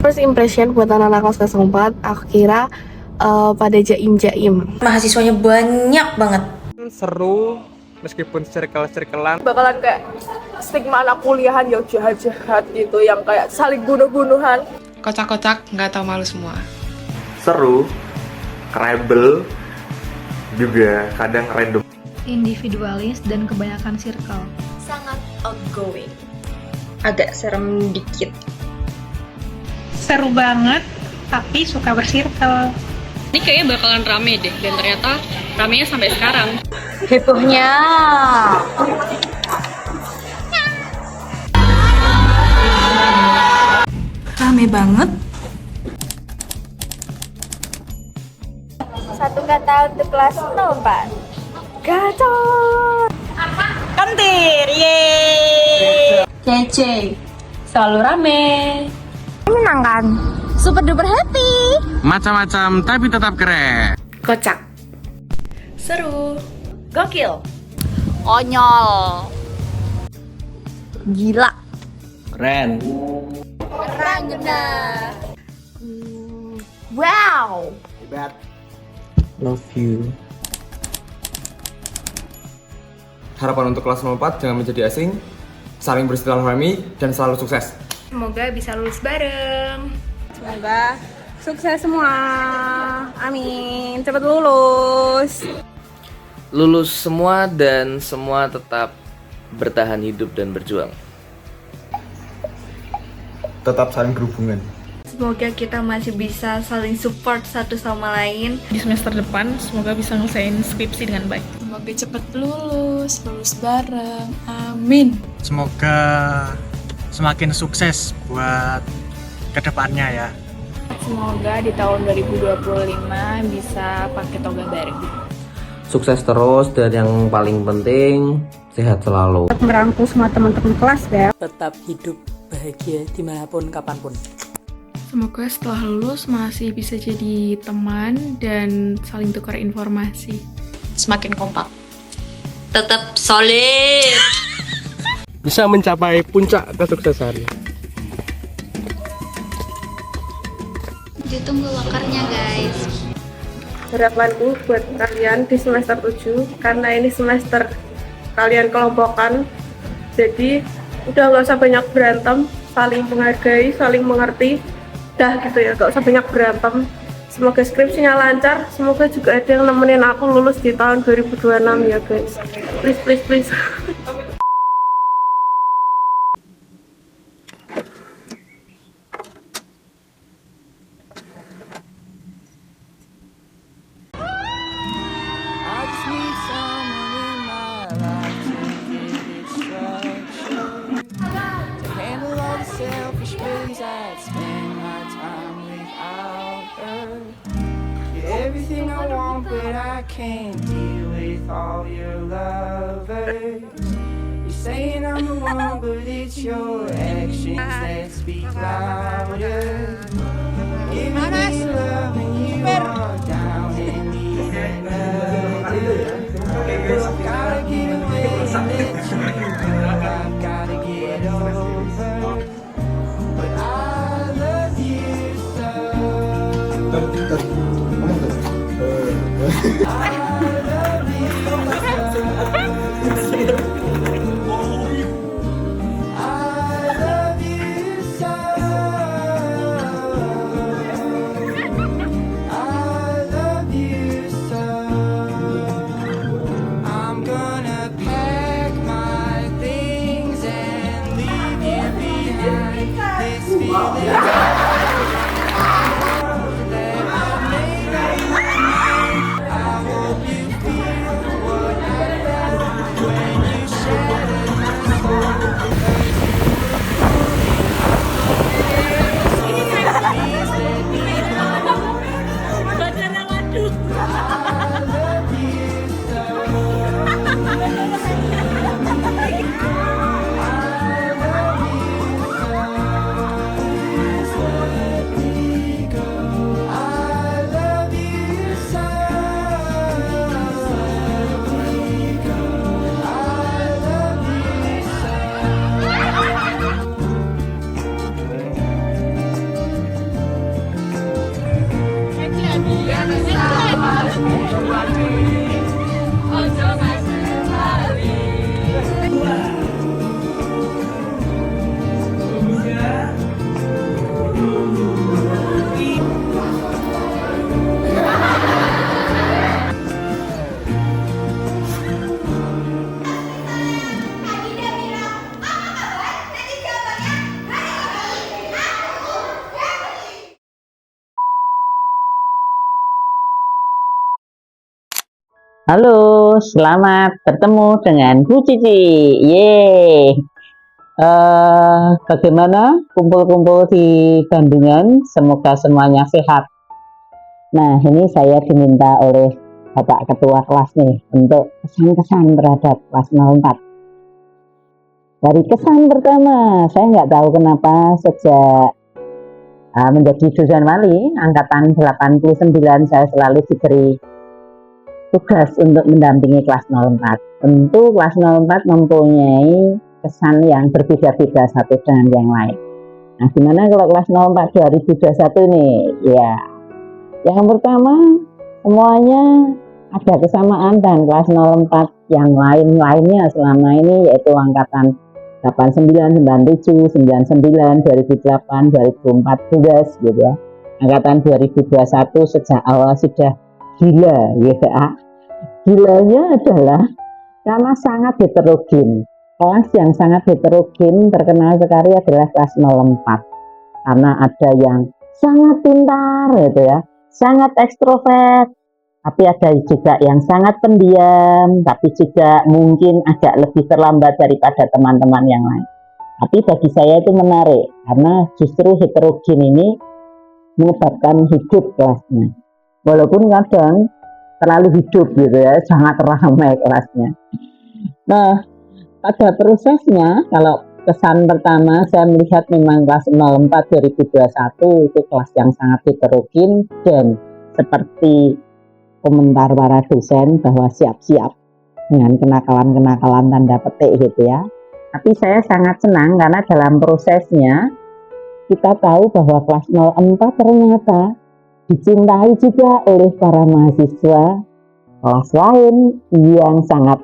first impression buat anak-anak kelas 4, aku kira pada jaim-jaim. Mahasiswanya banyak banget. Seru, meskipun circle-circlean. Bakalan kayak stigma anak kuliahan yang jahat-jahat gitu, yang kayak saling bunuh-bunuhan. Kocak-kocak, nggak tahu malu semua. Seru, rebel, juga kadang random. Individualis dan kebanyakan circle. Sangat outgoing. Agak serem dikit. Seru banget, tapi suka bersirkel. Ini kayaknya bakalan rame deh, dan ternyata ramenya sampai sekarang. Hebohnya. Rame banget. Satu kata untuk kelas 4. Gacor. Kantir, yeay. Kece. Selalu rame. Menyenangkan. Super duper happy. Macam-macam tapi tetap keren. Kocak. Seru. Gokil. Konyol. Gila. Keren. Ranggena. Wow. Love you. Harapan untuk kelas 4 jangan menjadi asing, saling bersilaturahmi dan selalu sukses. Semoga bisa lulus bareng. Semoga sukses semua. Amin. Cepat lulus. Lulus semua dan semua tetap bertahan hidup dan berjuang. Tetap saling berhubungan. Semoga kita masih bisa saling support satu sama lain. Di semester depan, semoga bisa ngelesain skripsi dengan baik. Semoga cepet lulus bareng. Amin. Semoga semakin sukses buat kedepannya ya. Semoga di tahun 2025 bisa pakai toga baru. Sukses terus dan yang paling penting sehat selalu. Merangkul semua teman-teman kelas, Bel. Tetap hidup bahagia dimanapun kapanpun. Semoga setelah lulus masih bisa jadi teman dan saling tukar informasi. Semakin kompak. Tetap solid. Bisa mencapai puncak kesuksesan. Ditunggu lokernya, guys. Harapanku buat kalian di semester 7, karena ini semester kalian kelompokan, jadi udah nggak usah banyak berantem, saling menghargai, saling mengerti, dah gitu ya, nggak usah banyak berantem. Semoga skripsinya lancar, semoga juga ada yang nemenin aku lulus di tahun 2026 ya guys, please please please. Everything I want, but I can't deal with all your lovers. You're saying I'm the one, but it's your actions that speak louder. Giving me love and you are down and need another. I've gotta get away and let you go. I've gotta get over. But I love you so. Halo, selamat bertemu dengan Bu Cici. Yeay. Bagaimana kumpul-kumpul di Bandungan? Semoga semuanya sehat. Nah, ini saya diminta oleh Bapak Ketua kelas nih untuk kesan-kesan terhadap kelas 04. Dari kesan pertama, saya nggak tahu kenapa sejak menjadi dosen wali angkatan 89 saya selalu diberi tugas untuk mendampingi kelas 04. Tentu kelas 04 mempunyai kesan yang berbeda-beda satu dengan yang lain. Nah, gimana kalau kelas 04 2021 nih? Ya, yang pertama semuanya ada kesamaan dan kelas 04 yang lain-lainnya selama ini yaitu angkatan 89, 97, 99, 2008, 2014 gitu ya. Angkatan 2021 sejak awal sudah gila ya. Gilanya adalah karena sangat heterogen. Kelas yang sangat heterogen terkenal sekali adalah kelas 04. Karena ada yang sangat pintar gitu ya, sangat ekstrovert, tapi ada juga yang sangat pendiam, tapi juga mungkin agak lebih terlambat daripada teman-teman yang lain. Tapi bagi saya itu menarik karena justru heterogen ini menyebabkan hidup kelasnya. Walaupun kadang terlalu hidup gitu ya, sangat ramai kelasnya. Nah, pada prosesnya kalau kesan pertama saya melihat memang kelas 04 2021 itu kelas yang sangat heterogen dan seperti komentar para dosen bahwa siap-siap dengan kenakalan-kenakalan tanda petik gitu ya. Tapi saya sangat senang karena dalam prosesnya kita tahu bahwa kelas 04 ternyata dicintai juga oleh para mahasiswa kelas lain yang sangat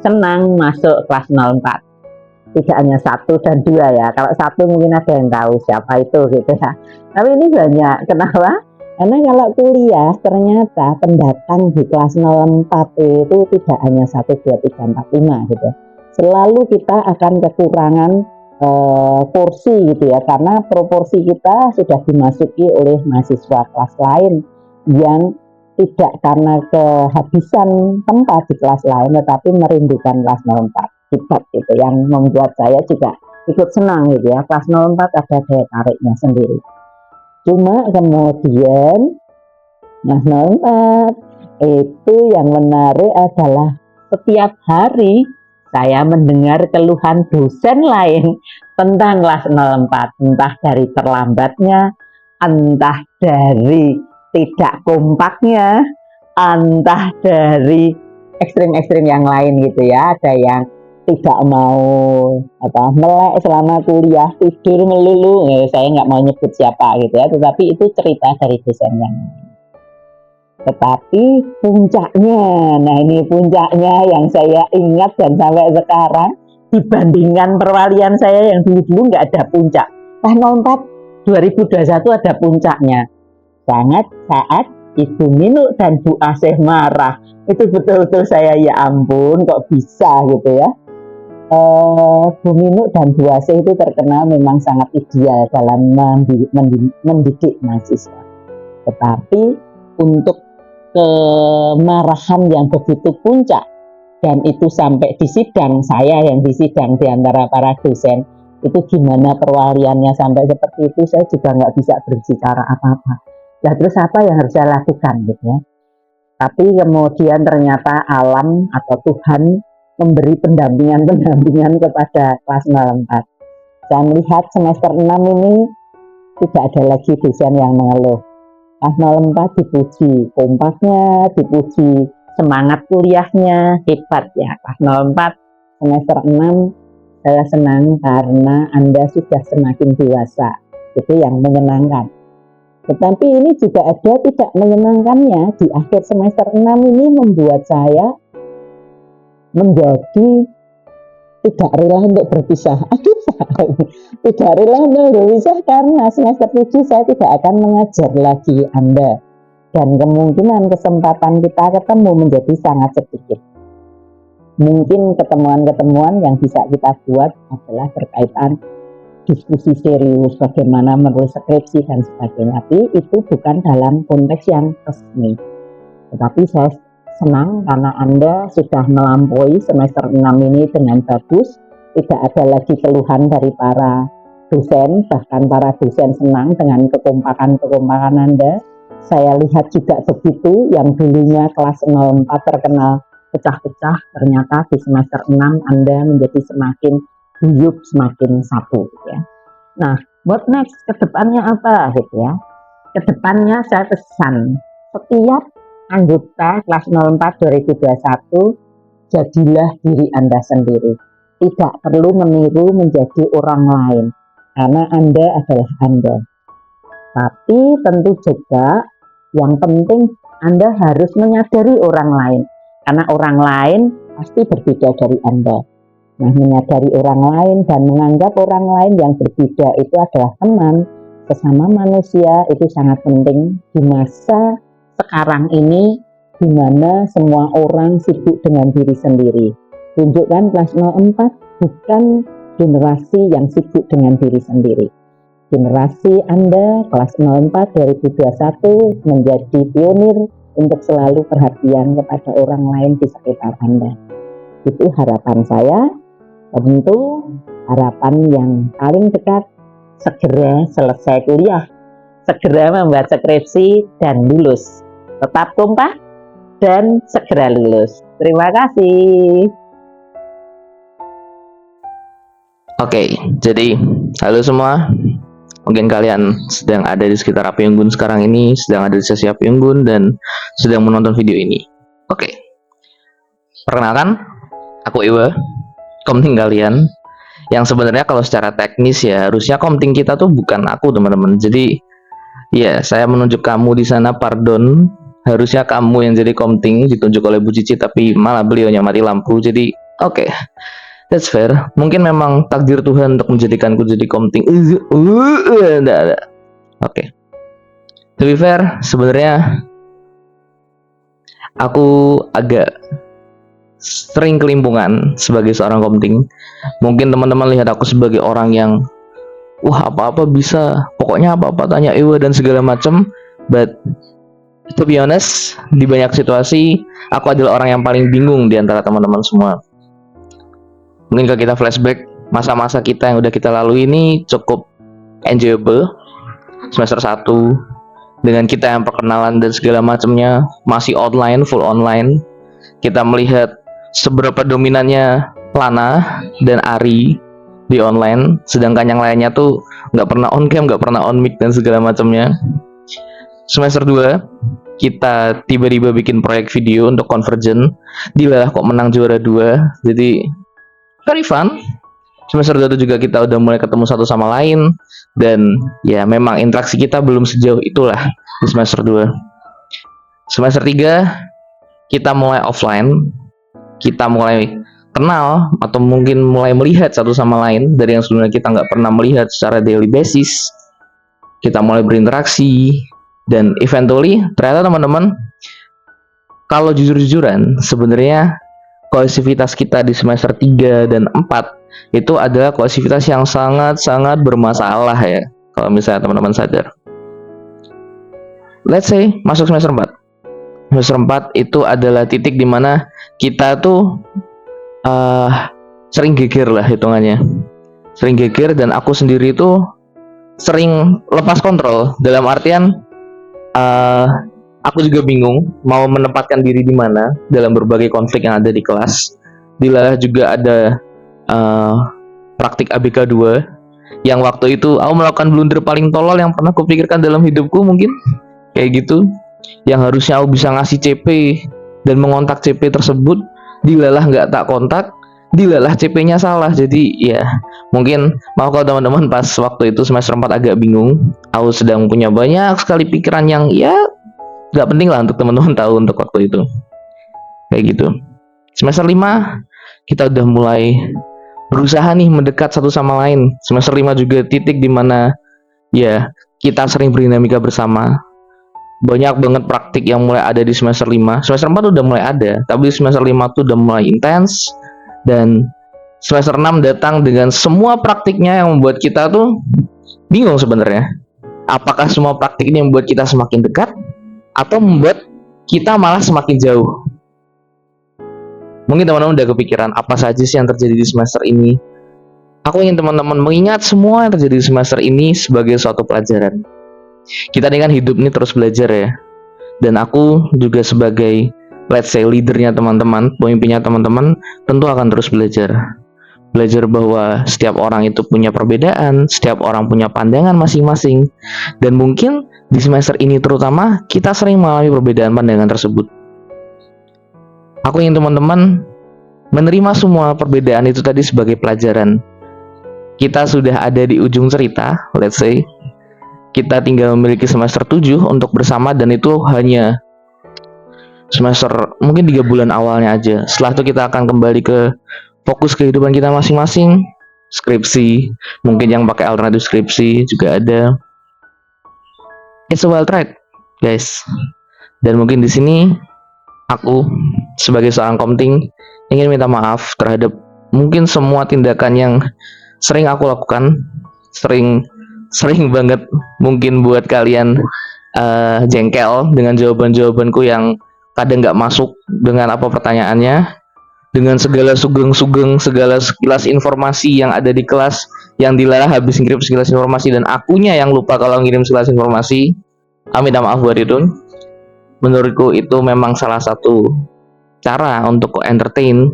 senang masuk kelas 04. Tidak hanya 1 dan 2 ya. Kalau 1 mungkin ada yang tahu siapa itu gitu ya. Tapi ini banyak. Kenapa? Karena kalau kuliah ternyata pendatang di kelas 04 itu tidak hanya 1, 2, 3, 4, 5 gitu. Selalu kita akan kekurangan kursi gitu ya, karena proporsi kita sudah dimasuki oleh mahasiswa kelas lain yang tidak karena kehabisan tempat di kelas lain tetapi merindukan kelas 04. Hebat gitu yang membuat saya juga ikut senang gitu ya. Kelas 04 ada daya tariknya sendiri. Cuma kemudian kelas 04 itu yang menarik adalah setiap hari saya mendengar keluhan dosen lain tentang kelas 04, entah dari terlambatnya, entah dari tidak kompaknya, entah dari ekstrim-ekstrim yang lain gitu ya. Ada yang tidak mau melek selama kuliah, tidur melulu, saya nggak mau nyebut siapa gitu ya, tetapi itu cerita dari dosen yang lain. Tetapi puncaknya, nah ini puncaknya yang saya ingat dan sampai sekarang dibandingkan perwalian saya yang dulu-dulu nggak ada puncak. Kelas 04 2021 ada puncaknya. Sangat saat Ibu Minu dan Bu Asih marah. Itu betul-betul saya ya ampun kok bisa gitu ya. Bu Minu dan Bu Asih itu terkenal memang sangat ideal dalam mendidik mahasiswa. Tetapi untuk kemarahan yang begitu puncak dan itu sampai di sidang, saya yang di sidang di antara para dosen, itu gimana perwaliannya sampai seperti itu saya juga nggak bisa berbicara apa-apa. Nah terus apa yang harus saya lakukan gitu ya. Tapi kemudian ternyata alam atau Tuhan memberi pendampingan kepada kelas 04. Saya melihat semester 6 ini tidak ada lagi dosen yang mengeluh. Kelas 04 dipuji kompaknya, dipuji semangat kuliahnya, hebat ya. Kelas 04 semester 6 saya senang karena Anda sudah semakin dewasa. Itu yang menyenangkan. Tetapi ini juga ada tidak menyenangkannya. Di akhir semester 6 ini membuat saya menjadi tidak rela untuk berpisah. Tidak rela untuk berpisah karena semester 7 saya tidak akan mengajar lagi Anda. Dan kemungkinan kesempatan kita ketemu menjadi sangat sedikit. Mungkin ketemuan-ketemuan yang bisa kita buat adalah berkaitan diskusi serius, bagaimana menulis skripsi dan sebagainya. Tapi itu bukan dalam konteks yang resmi. Tetapi saya senang karena Anda sudah melampaui semester 6 ini dengan bagus. Tidak ada lagi keluhan dari para dosen, bahkan para dosen senang dengan kekompakan Anda. Saya lihat juga begitu, yang dulunya kelas 04 terkenal pecah-pecah, ternyata di semester 6 Anda menjadi semakin guyup, semakin satu gitu ya. Nah, what next? Kedepannya apa gitu ya? Kedepannya saya pesan setiap anggota kelas 04 2021, jadilah diri Anda sendiri. Tidak perlu meniru menjadi orang lain, karena Anda adalah Anda. Tapi tentu juga yang penting Anda harus menyadari orang lain, karena orang lain pasti berbeda dari Anda. Nah, menyadari orang lain dan menganggap orang lain yang berbeda itu adalah teman, sesama manusia, itu sangat penting di masa sekarang ini, di mana semua orang sibuk dengan diri sendiri. Tunjukkan kelas 04 bukan generasi yang sibuk dengan diri sendiri. Generasi Anda kelas 04 2021 menjadi pionir untuk selalu perhatian kepada orang lain di sekitar Anda. Itu harapan saya. Tentu harapan yang paling dekat segera selesai kuliah, segera membaca skripsi dan lulus. Tetap kompak dan segera lulus. Terima kasih. Oke, jadi halo semua. Mungkin kalian sedang ada di sekitar Api Unggun sekarang ini, sedang ada di sesi Api Unggun dan sedang menonton video ini. Oke. Perkenalkan, aku Iwa, komting kalian. Yang sebenarnya kalau secara teknis ya harusnya komting kita tuh bukan aku, teman-teman. Jadi ya, saya menunjuk kamu di sana, pardon. Harusnya kamu yang jadi komting, ditunjuk oleh Bu Cici, tapi malah beliaunya mati lampu. Jadi oke. That's fair. Mungkin memang takdir Tuhan untuk menjadikanku jadi komting. Enggak ada. Oke. To be fair, sebenarnya aku agak sering kelimpungan sebagai seorang komting. Mungkin teman-teman lihat aku sebagai orang yang wah, apa-apa bisa, pokoknya apa-apa tanya Iwa dan segala macam. But to be honest, di banyak situasi aku adalah orang yang paling bingung di antara teman-teman semua. Mungkin kalau kita flashback masa-masa kita yang udah kita lalui ini cukup enjoyable. Semester 1 dengan kita yang perkenalan dan segala macamnya masih online, full online. Kita melihat seberapa dominannya Lana dan Ari di online, sedangkan yang lainnya tuh nggak pernah on cam, nggak pernah on mic dan segala macamnya. Semester 2 kita tiba-tiba bikin proyek video untuk Convergent, dilalah kok menang juara 2. Jadi very fun. Semester 2 juga kita udah mulai ketemu satu sama lain, dan ya memang interaksi kita belum sejauh itulah di semester 2. Semester 3 kita mulai offline, kita mulai kenal atau mungkin mulai melihat satu sama lain dari yang sebelumnya kita nggak pernah melihat secara daily basis. Kita mulai berinteraksi, dan eventually ternyata teman-teman, kalau jujur-jujuran sebenarnya kohesivitas kita di semester 3 dan 4 itu adalah kohesivitas yang sangat-sangat bermasalah ya, kalau misalnya teman-teman sadar. Let's say masuk semester 4. Semester 4 itu adalah titik dimana kita tuh sering geger lah hitungannya. Sering geger, dan aku sendiri tuh sering lepas kontrol. Dalam artian aku juga bingung mau menempatkan diri di mana dalam berbagai konflik yang ada di kelas. Dilalah juga ada praktik ABK 2 yang waktu itu aku melakukan blunder paling tolol yang pernah kupikirkan dalam hidupku, mungkin kayak gitu. Yang harusnya aku bisa ngasih CP dan mengontak CP tersebut, dilalah nggak tak kontak, dilalah CP-nya salah. Jadi ya mungkin maaf kalau teman-teman pas waktu itu semester 4 agak bingung. Aku sedang punya banyak sekali pikiran yang ya nggak penting lah untuk teman-teman tahu untuk waktu itu. Kayak gitu. Semester 5 kita udah mulai berusaha nih mendekat satu sama lain. Semester 5 juga titik dimana ya kita sering berdinamika bersama. Banyak banget praktik yang mulai ada di semester 5. Semester 4 udah mulai ada, tapi semester 5 tuh udah mulai intens. Dan semester 6 datang dengan semua praktiknya yang membuat kita tuh bingung sebenarnya. Apakah semua praktik ini membuat kita semakin dekat atau membuat kita malah semakin jauh? Mungkin teman-teman udah kepikiran apa saja sih yang terjadi di semester ini. Aku ingin teman-teman mengingat semua yang terjadi di semester ini sebagai suatu pelajaran. Kita ini kan hidup ini terus belajar ya. Dan aku juga sebagai let's say leadernya teman-teman, pemimpinnya teman-teman, tentu akan terus belajar. Belajar bahwa setiap orang itu punya perbedaan, setiap orang punya pandangan masing-masing. Dan mungkin di semester ini terutama kita sering mengalami perbedaan pandangan tersebut. Aku ingin teman-teman menerima semua perbedaan itu tadi sebagai pelajaran. Kita sudah ada di ujung cerita, let's say. Kita tinggal memiliki semester 7 untuk bersama, dan itu hanya semester mungkin 3 bulan awalnya aja. Setelah itu kita akan kembali ke fokus kehidupan kita masing-masing. Skripsi, mungkin yang pakai alternatif skripsi juga ada. It's a wild ride, guys. Dan mungkin di sini aku sebagai seorang komting ingin minta maaf terhadap mungkin semua tindakan yang sering aku lakukan, sering banget mungkin buat kalian jengkel dengan jawaban-jawabanku yang kadang nggak masuk dengan apa pertanyaannya, dengan segala sugeng-sugeng, segala sekilas informasi yang ada di kelas yang dilarang habis ngirim sekilas informasi, dan akunya yang lupa kalau ngirim sekilas informasi. Minta maaf buat itu. Menurutku itu memang salah satu cara untuk entertain,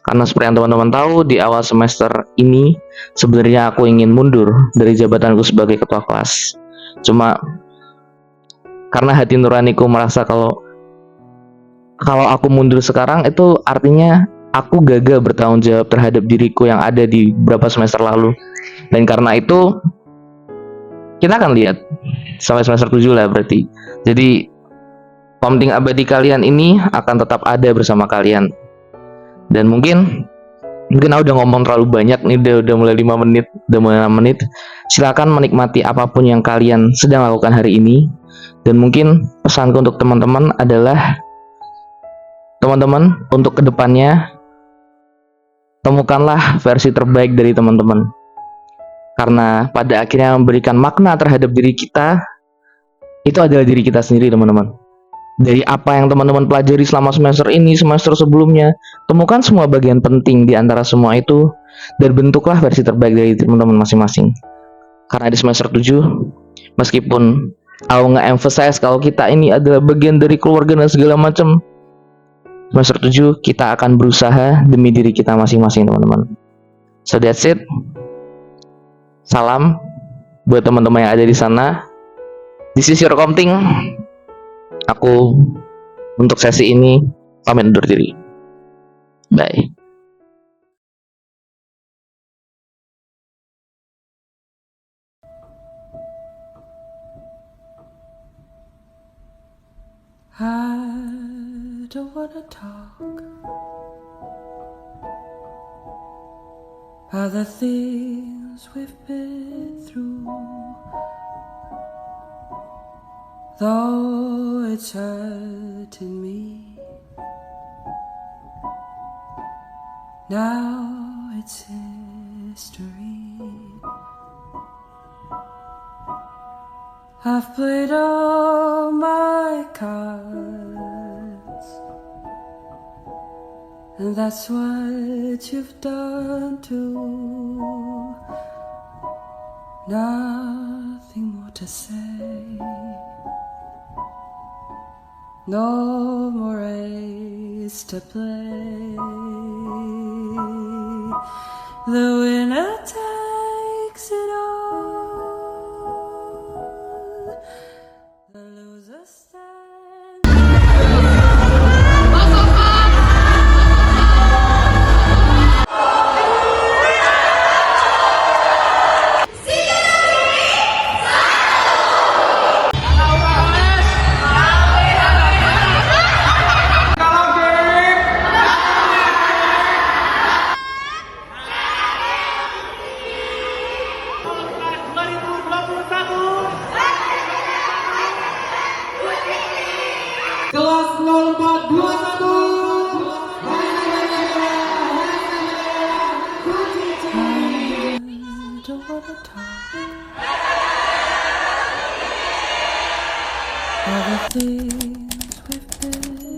karena seperti yang teman-teman tahu di awal semester ini sebenarnya aku ingin mundur dari jabatanku sebagai ketua kelas. Cuma karena hati nuraniku merasa kalau aku mundur sekarang itu artinya aku gagal bertanggung jawab terhadap diriku yang ada di beberapa semester lalu. Dan karena itu kita akan lihat sampai semester 7 lah berarti. Jadi komting abadi kalian ini akan tetap ada bersama kalian. Dan mungkin aku udah ngomong terlalu banyak nih, udah mulai 5 menit, udah mulai 6 menit. Silakan menikmati apapun yang kalian sedang lakukan hari ini. Dan mungkin pesanku untuk teman-teman adalah, teman-teman, untuk kedepannya temukanlah versi terbaik dari teman-teman. Karena pada akhirnya memberikan makna terhadap diri kita itu adalah diri kita sendiri, teman-teman. Dari apa yang teman-teman pelajari selama semester ini, semester sebelumnya, temukan semua bagian penting di antara semua itu dan bentuklah versi terbaik dari teman-teman masing-masing. Karena di semester 7, meskipun aku nge-emphasize kalau kita ini adalah bagian dari keluarga dan segala macam, semester 7 kita akan berusaha demi diri kita masing-masing, teman-teman. So that's it. Salam buat teman-teman yang ada di sana. This is your komting. Aku untuk sesi ini pamit undur diri. Bye. I don't wanna talk about the things we've been through, though it's hurting me. Now it's history. I've played all my cards, and that's what you've done too. Nothing more to say. No more race to play. The winner takes it all. The loser stands. All the things we've been